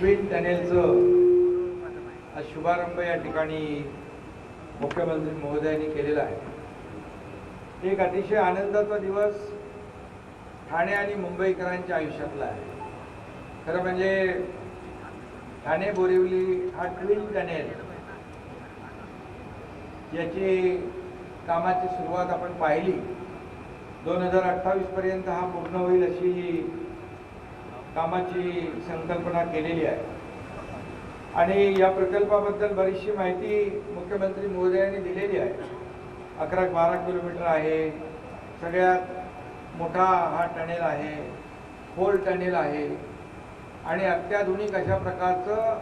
Twin टनेलचं आज शुभारंभ या ठिकाणी मुख्यमंत्री महोदयांनी केलेला आहे। एक अतिशय आनंदाचा दिवस ठाणे आणि मुंबईकरांच्या आयुष्यातला आहे। खरं म्हणजे ठाणे बोरिवली हा ट्विन टनेल याची कामाची सुरुवात आपण पाहिली। 2028 पर्यंत हा पूर्ण होईल अशी कामाची संकल्पना केलेली आहे आणि या प्रकल्पाबद्दल बरीचशी माहिती मुख्यमंत्री महोदयांनी दिलेली आहे। 11-12 किलोमीटर आहे, सगळ्यात मोठा हा टनेल आहे, खोल टनेल आहे आणि अत्याधुनिक अशा प्रकारचं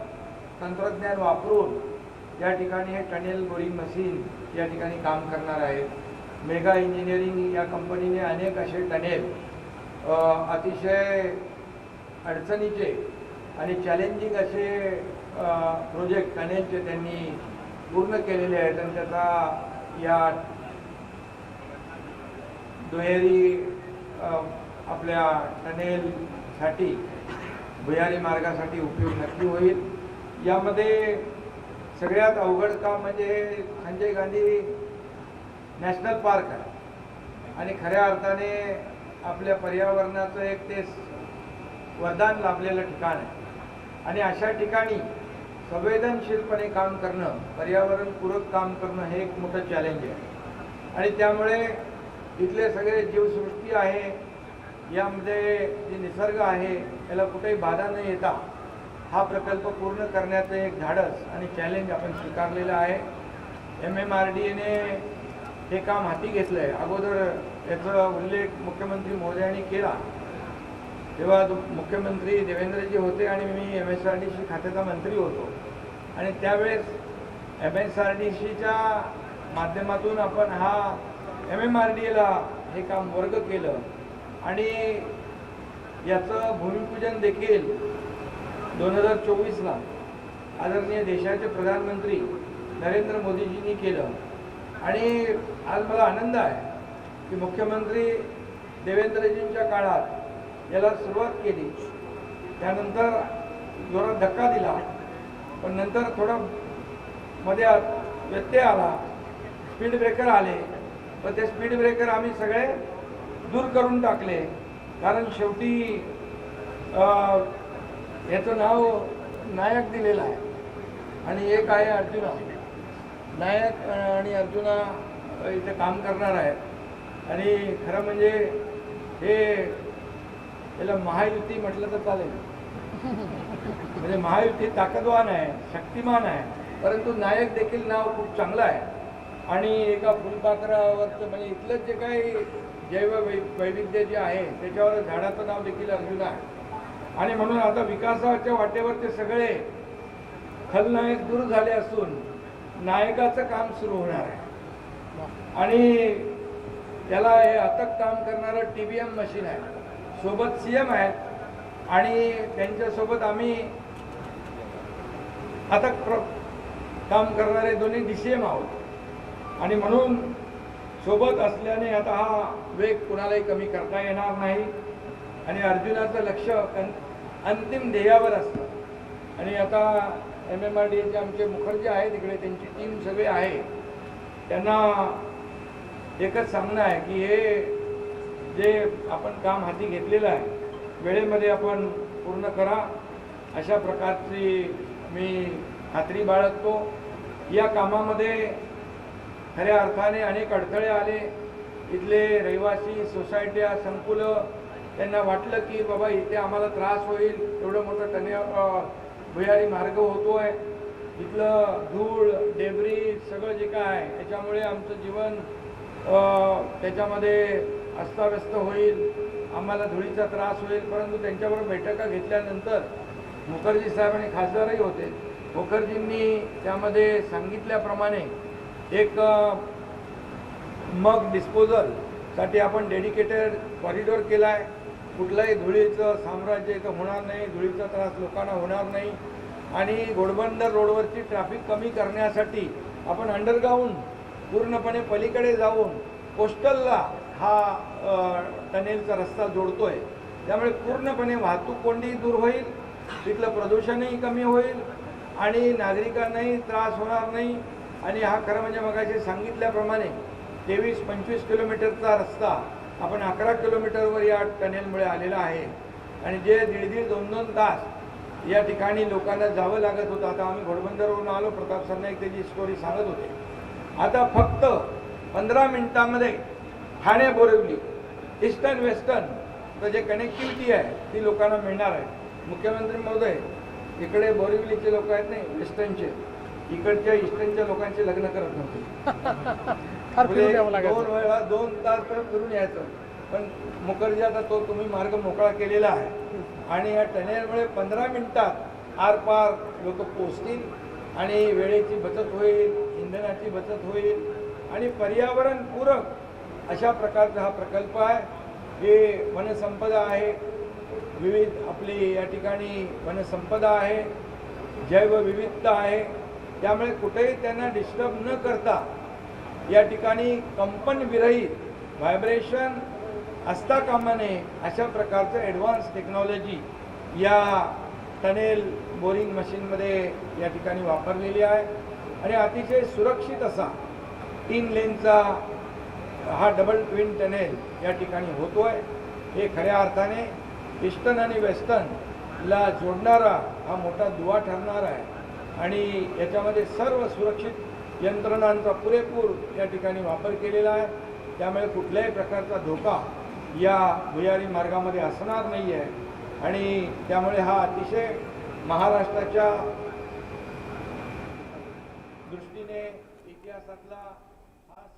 तंत्रज्ञान वापरून या ठिकाणी हे टनेल बोरिंग मशीन या ठिकाणी काम करणार आहे। मेगा इंजिनिअरिंग या कंपनीने अनेक असे टनेल अतिशय अडचणीचे आणि चॅलेंजिंग असे प्रोजेक्ट टनेलचे त्यांनी पूर्ण केलेले आहेत आणि त्याचा या दुहेरी आपल्या टनेलसाठी भुयारी मार्गासाठी उपयोग नक्की होईल। यामध्ये सगळ्यात अवघड काम म्हणजे संजय गांधी नॅशनल पार्क आहे आणि खऱ्या अर्थाने आपल्या पर्यावरणाचं एक ते वरदान लाभलेलं ठिकाण आहे आणि अशा ठिकाणी संवेदनशीलपणे काम करणं, पर्यावरणपूरक काम करणं हे एक मोठं चॅलेंज आहे आणि त्यामुळे इथले सगळे जीवसृष्टी आहे, यामध्ये जे निसर्ग आहे याला कुठेही बाधा न येता हा प्रकल्प पूर्ण करण्याचं एक धाडस आणि चॅलेंज आपण स्वीकारलेलं आहे। MMRDAने हे काम हाती घेतलं आहे। अगोदर याचा उल्लेख मुख्यमंत्री महोदयांनी केला तेव्हा मुख्यमंत्री देवेंद्रजी होते आणि मी MSRDC खात्याचा मंत्री होतो आणि त्यावेळेस MSRDCच्या माध्यमातून आपण हा MMRDAला हे काम वर्ग केलं आणि याचं भूमिपूजन देखील 2024ला आदरणीय देशाचे प्रधानमंत्री नरेंद्र मोदीजींनी केलं आणि आज मला आनंद आहे की मुख्यमंत्री देवेंद्रजींच्या काळात याला सुरुवात केली, त्यानंतर जोरात धक्का दिला, पण नंतर थोडं मध्ये व्यत्यय आला, स्पीड ब्रेकर आले, पण ते स्पीड ब्रेकर आम्ही सगळे दूर करून टाकले कारण शेवटी याचं नाव नायक दिलेलं आहे आणि एक आहे अर्जुना। नायक आणि अर्जुना इथे काम करणार आहेत आणि खरं म्हणजे हे याला महायुती म्हटलं तर चालेल। म्हणजे महायुती ताकदवान आहे, शक्तिमान आहे, परंतु नायक देखील नाव खूप चांगलं आहे आणि एका फुलपाखरावरचं म्हणजे इथलं जे काही वैविध्य जे आहे त्याच्यावर झाडाचं नाव देखील अर्जुन आहे आणि म्हणून आता विकासाच्या वाटेवरचे सगळे खलनायक दूर झाले असून नायकाचं काम सुरू होणार आहे आणि त्याला हे अथक काम करणारं TBM मशीन आहे, सोबत CM आहेत आणि त्यांच्यासोबत आम्ही अथक काम करणारे दोन्ही DCM आहोत आणि म्हणून सोबत असल्याने आता हा वेग कुणालाही कमी करता येणार नाही आणि अर्जुनाचं लक्ष अंतिम ध्येयावर असतं आणि आता MMRDAचे आमचे मुखर्जी आहेत तिकडे, त्यांची टीम सगळे आहे, त्यांना एकच सांगणं आहे की हे जे आपण काम हाती घेतलेलं आहे वेळेमध्ये आपण पूर्ण करा, अशा प्रकारची मी खात्री बाळगतो। या कामामध्ये खऱ्या अर्थाने अनेक अडथळे आले। इथले रहिवासी, सोसायट्या, संकुलं त्यांना वाटलं की बाबा इथे आम्हाला त्रास होईल, एवढं मोठं भुयारी मार्ग होतोय, इथलं धूळ डेब्री सगळं जे काय आहे याच्यामुळे आमचं जीवन त्याच्यामध्ये अस्ताव्यस्त होईल, आम्हाला धुळीचा त्रास होईल। परंतु त्यांच्याबरोबर बैठका घेतल्यानंतर मुखर्जी साहेब आणि खासदारही होते, मुखर्जींनी त्यामध्ये सांगितल्याप्रमाणे एक मग डिस्पोजलसाठी आपण डेडिकेटेड कॉरिडॉर केला आहे। कुठलाही धुळीचं साम्राज्य इथं होणार नाही, धुळीचा त्रास लोकांना होणार नाही आणि घोडबंदर रोडवरची ट्रॅफिक कमी करण्यासाठी आपण अंडरग्राऊंड पूर्णपणे पलीकडे जाऊन कोस्टलला हा टनेलचा रस्ता जोडतोय, त्यामुळे पूर्णपणे वाहतूक कोंडी दूर होईल तिथलं प्रदूषणही कमी होईल आणि नागरिकांनाही त्रास होणार नाही। आणि हा खरं म्हणजे मगाशी सांगितल्याप्रमाणे 23-25 किलोमीटरचा रस्ता आपण 11 किलोमीटरवर या टनेलमुळे आलेला आहे। आणि जे 1.5-2 तास या ठिकाणी लोकांना जावं लागत होतं, आता आम्ही घोडबंदरवरून आलो, प्रताप सरनाईक त्याची स्टोरी सांगत होते, आता फक्त 15 मिनिटांमध्ये ठाणे बोरिवली ईस्टर्न वेस्टर्न जे कनेक्टिव्हिटी आहे ती लोकांना मिळणार आहे। मुख्यमंत्री महोदय, इकडे बोरिवलीचे लोक आहेत नाही वेस्टर्नचे, इकडच्या ईस्टर्नच्या लोकांचे लग्न करत नव्हते, 2 तास फिरून यायचं। पण मुखर्जी आता तो तुम्ही मार्ग मोकळा केलेला आहे आणि या टनेलमुळे 15 मिनिटात आरपार लोक पोचतील आणि वेळेची बचत होईल, इंधनाची बचत होईल आणि पर्यावरणपूरक अशा प्रकारचा हा प्रकल्प आहे। हे वनसंपदा आहे, विविध आपली या ठिकाणी वनसंपदा आहे, जैवविविधता आहे, त्यामुळे कुठेही त्यांना डिस्टर्ब न करता या ठिकाणी कंपनविरहित व्हायब्रेशन असता कामा नये अशा प्रकारचं ॲडव्हान्स टेक्नॉलॉजी या टनेल बोरिंग मशीनमध्ये या ठिकाणी वापरलेली आहे। आणि अतिशय सुरक्षित असा 3 लेनचा हा डबल ट्विन टनेल या ठिकाणी होतो आहे। हे खऱ्या अर्थाने ईस्टर्न आणि वेस्टर्नला जोडणारा हा मोठा दुवा ठरणार आहे आणि याच्यामध्ये सर्व सुरक्षित यंत्रणांचा पुरेपूर या ठिकाणी वापर केलेला आहे। त्यामुळे कुठल्याही प्रकारचा धोका या भुयारी मार्गामध्ये असणार नाही आहे आणि त्यामुळे हा अतिशय महाराष्ट्राच्या दृष्टीने इतिहासातला